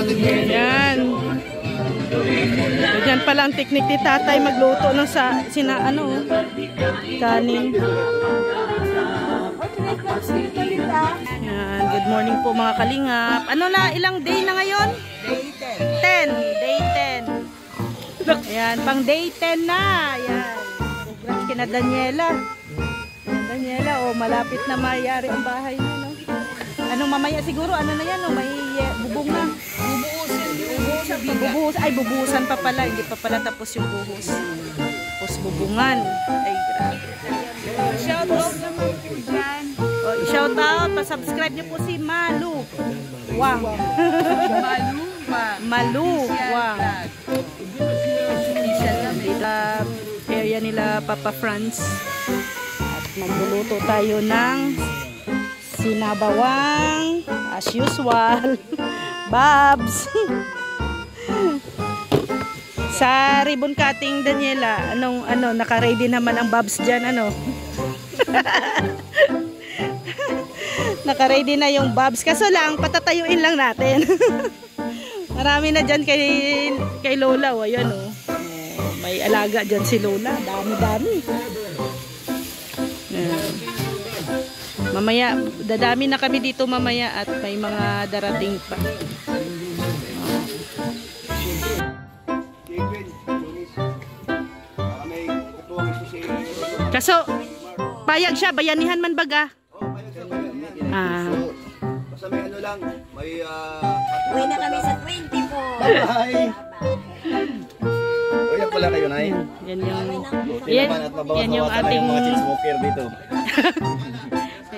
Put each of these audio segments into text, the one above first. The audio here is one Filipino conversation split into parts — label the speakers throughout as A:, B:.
A: Yan. Yan pala ang teknik ni tatay magluto ng kanin. Yan. Good morning po mga kalingap. Ano na, ilang day na ngayon? Day 10. Day 10. Ayan, pang day 10 na. Ayan. Congrats kina Daniela. Daniela, malapit na mayari ang bahay niya, no? Anong mamaya siguro, ano na yan, may bubong na. Bubuhusan pa pala. Hindi pa pala tapos yung buhos. Tapos bubungan. Ay, grabe. Shout out naman po dyan. Shout out, pa-subscribe niyo po si Malu Wang. Malu Wang. Area nila Papa Franz. At magluluto tayo ng sinabawang as usual. Babs. Sa ribbon cutting, Daniela, naka-ready naman ang babs dyan, naka-ready na yung babs. Kaso lang, patatayuin lang natin. Marami na dyan kay Lola, ayan, may alaga dyan si Lola. Dami-dami. Mamaya, dadami na kami dito mamaya at may mga darating pa. Kaso, payag siya, bayanihan man baga.
B: Basta may lang, may
C: uwi na kami sa 24.
B: Bye! Uy, pala kayo, Nay.
A: Yan yung ating
B: smoker dito.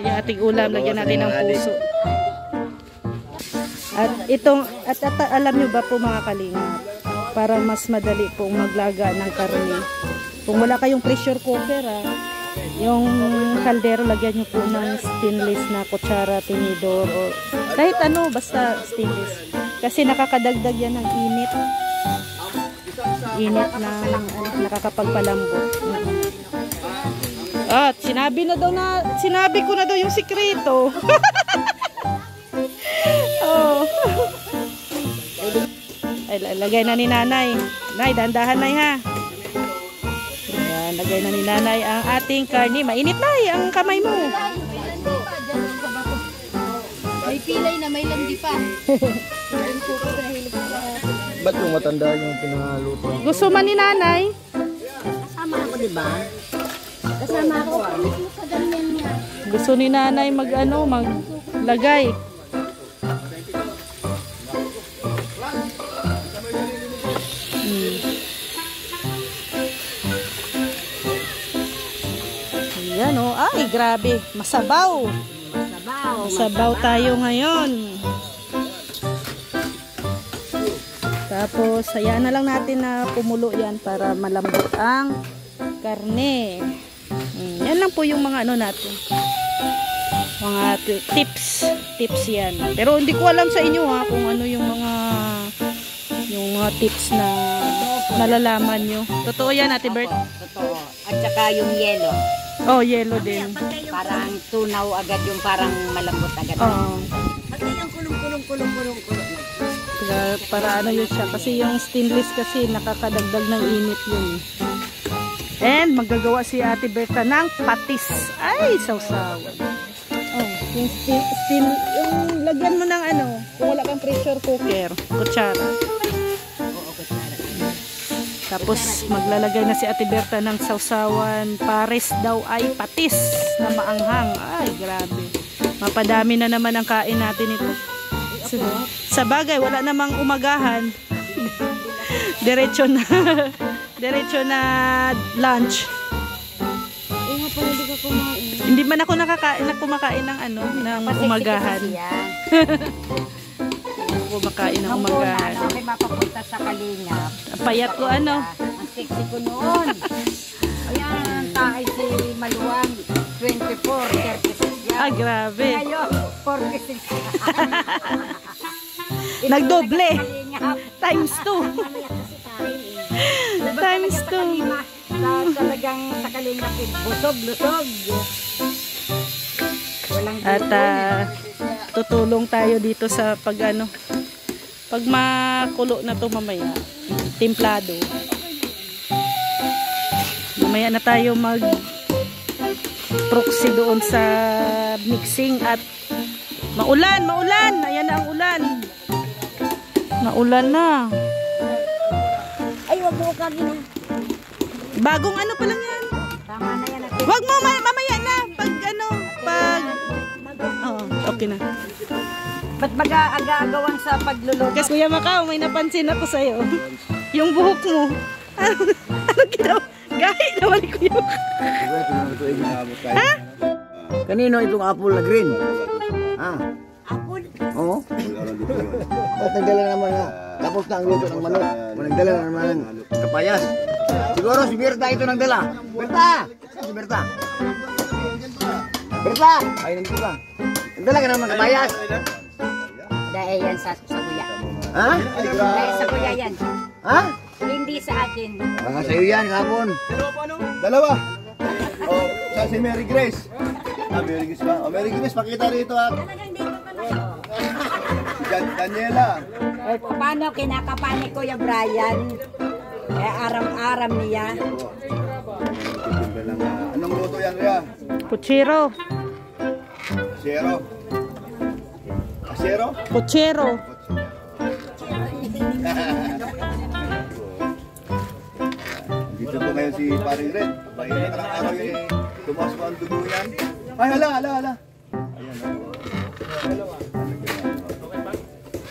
A: yung ating ulam, lagyan natin ng puso. At alam nyo ba po mga kalingap, para mas madali pong maglaga ng karne. Kung wala kayong pressure cooker, yung kaldero, lagyan nyo po ng stainless na kutsara, tinidor, o kahit basta stainless. Kasi nakakadagdag yan ng init. Init na nakakapagpalambot. At sinabi ko na daw yung sikreto. Ay, lagay na ni nanay. Nay, dandahan nay ha. Ayan, lagay na ni nanay ang ating karne. Mainit na ang kamay mo.
C: May pilay na, may landi pa.
B: Ba't yung matanda yung pinaluto?
A: Gusto man ni nanay?
C: Kasama ako, diba? Kasama ako. Sa ganyan niya.
A: Gusto ni nanay maglagay. Ayan ay grabe, masabaw. Masabaw tayo ngayon. Tapos hayaan na lang natin na pumulo yan para malambot ang karne. Yan lang po yung mga natin. Mga tips yan. Pero hindi ko alam sa inyo kung ano yung mga tips na nalalaman nyo. Totoo yan, Ate Bert?
C: Totoo. At saka yung yelo.
A: Yelo din.
C: Parang tunaw agad, yung parang malambot agad. Kasi yung kulong.
A: Para yun siya. Kasi yung stainless kasi nakakadagdag ng init yun. And magagawa si Ate Berta ng patis. Ay, sausawan. Yung lagyan mo ng kung wala kang pressure cooker, kutsara. Tapos maglalagay na si Ate Berta ng sausawan. Pares daw ay patis na maanghang. Ay, grabe. Mapadami na naman ang kain natin ito. Sa bagay, wala namang umagahan. Diretso na lunch. Hindi man ako kumakain ng umagahan. Kumakain ng umagahan.
C: Ako mapapunta sa Kalingap.
A: Payat ko
C: Ang sexy ko noon. Ayan, tayo si Maluwang 24, 36 yan.
A: Grabe.
C: Ngayon, 46.
A: Nagdoble. Times 2. Times 2.
C: Talagang sa Kalingap, busog-lusog.
A: At tutulong tayo dito sa Pag makulo na to mamaya, templado. Mamaya na tayo mag proxy doon sa mixing at maulan. Ayan na ang ulan. Maulan na.
C: Ay, wag mo ka gina.
A: Bagong ano pa lang yan.
C: Tama na yan.
A: Wag mo, mamaya na. Okay na.
C: Ba't mag-aagawan sa pagluluto?
A: Kasi Kuya Macau, may napansin ako sa'yo. Yung buhok mo. Ano ginawa? Gahi naman ni Kuya Macau. Ha?
B: Kanino itong apple na green? Ha?
C: Apple?
B: Oo. At nagdala naman nga. Tapos na ang luto ng manok. Nagdala naman ng kapayas. Siguro si Berta ito nagdala. Berta! Si Berta. Berta! Ay, nandito ka. Nagdala ka naman ng kapayas.
C: Dahil yan sa kuya.
B: Ha?
C: Dahil sa kuya yan.
B: Ha?
C: Hindi sa akin.
B: Baka sa'yo yan, kapon. Dalawa. Oh, sa si Mary Grace. Mary Grace ba? Mary Grace, pakita rito ha. Daniela.
C: Eh, paano kinakapan ni Kuya Brian? Eh, aram-aram niya.
B: Anong luto yan, Ria?
A: Puchero.
B: Asero. Asero?
A: Puchero.
B: Dito po ngayon si Paring Red. Bahay na karang araw yun eh. Tumas po ang dugo yan. Ay, hala. Ayan.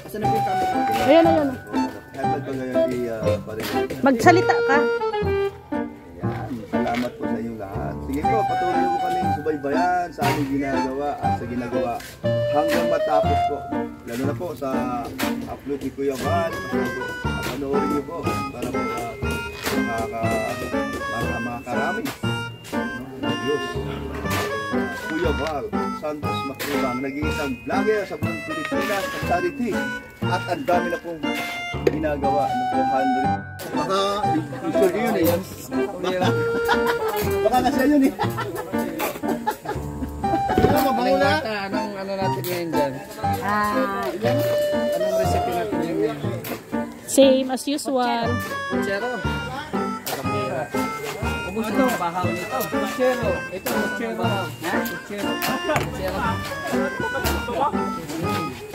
B: Asan na po yung camera?
A: Ayan.
B: Helmet ba ngayon si Paring Red?
A: Magsalita ka.
B: Ayan. Salamat po sa inyong lahat. Sige po, patuloy po kami subaybayan sa aming ginagawa at sa ginagawa hanggang matapos po. Lalo na po sa upload ni Kuya Val. Panoorin niyo po para po makakarami. Diyos. Kuya Val Santos Makribang, nag-iisang vlogger sa buong Pilipinas sa charity. At ang dami na pong ginagawa ng 400. Baka usually yun eh. Baka kasi yun eh. Mabango na.
D: Anong ano natin ngayon dyan?
C: Yan.
D: Anong recipe natin ngayon?
A: Same as usual.
D: Puchero. Ubus ito, bahaw nito. Puchero. Ito, puchero. Ha? Puchero.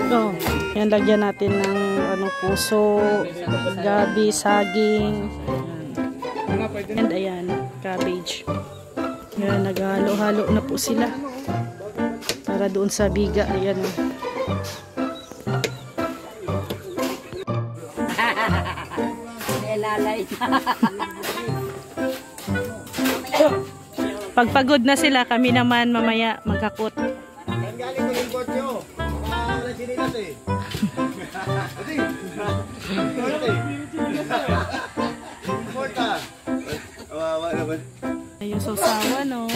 A: Oh, yan lagyan natin ng puso, gabi, saging. And ayan, cabbage. Yan, naghalo-halo na po sila. Para doon sa biga, ayan.
C: Nilalay.
A: Pagpagod na sila, kami naman mamaya magkakot.
B: Saan galing ko yung kotse mo? Baka wala sinilas eh. Kasi, Porta. Kawawa naman.
A: Yung sausawan, no?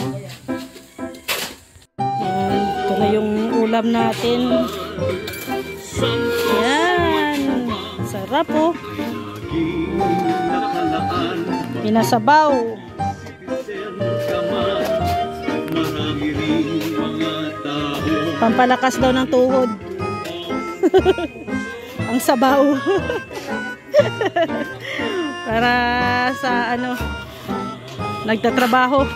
A: Yan, ito na yung ulam natin. Yan. Sarap, oh. Pinasabaw. Pampalakas daw ng tuhod. Ang sabaw. Para sa nagtatrabaho.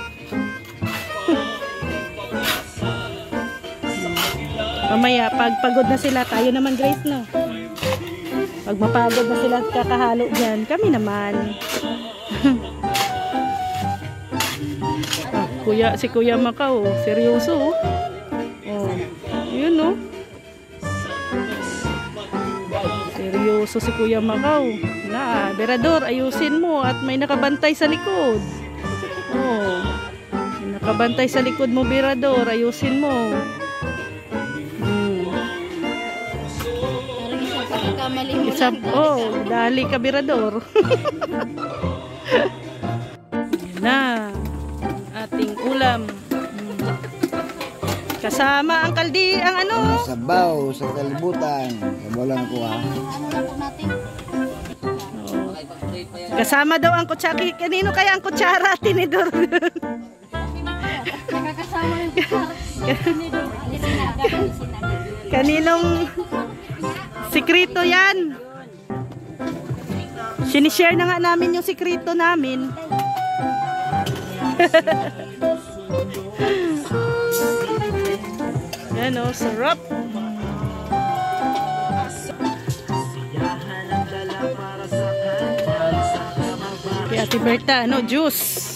A: Mamaya, pag pagod na sila, tayo naman, Grace, no? Pag mapagod na sila at kakahalo dyan, kami naman. Si Kuya Macau, seryoso. Oh, yun, no? Seryoso si Kuya Macau. Na, Berador, ayusin mo at may nakabantay sa likod. Oh, may nakabantay sa likod mo, Berador, ayusin mo. Isa, dali ka, Berador. Yan na ating ulam. Kasama ang
B: Sabaw sa kalibutan. Walang kuha.
A: Kasama daw ang kutsaki. Kanino kaya ang kutsara, Tinidor?
C: Nakakasama yung kutsara. Tinidor.
A: Kaninong Sikrito yan. Sinishare na nga namin yung sikrito namin. Yan o, sarap. Kay Ate Berta, ano, juice.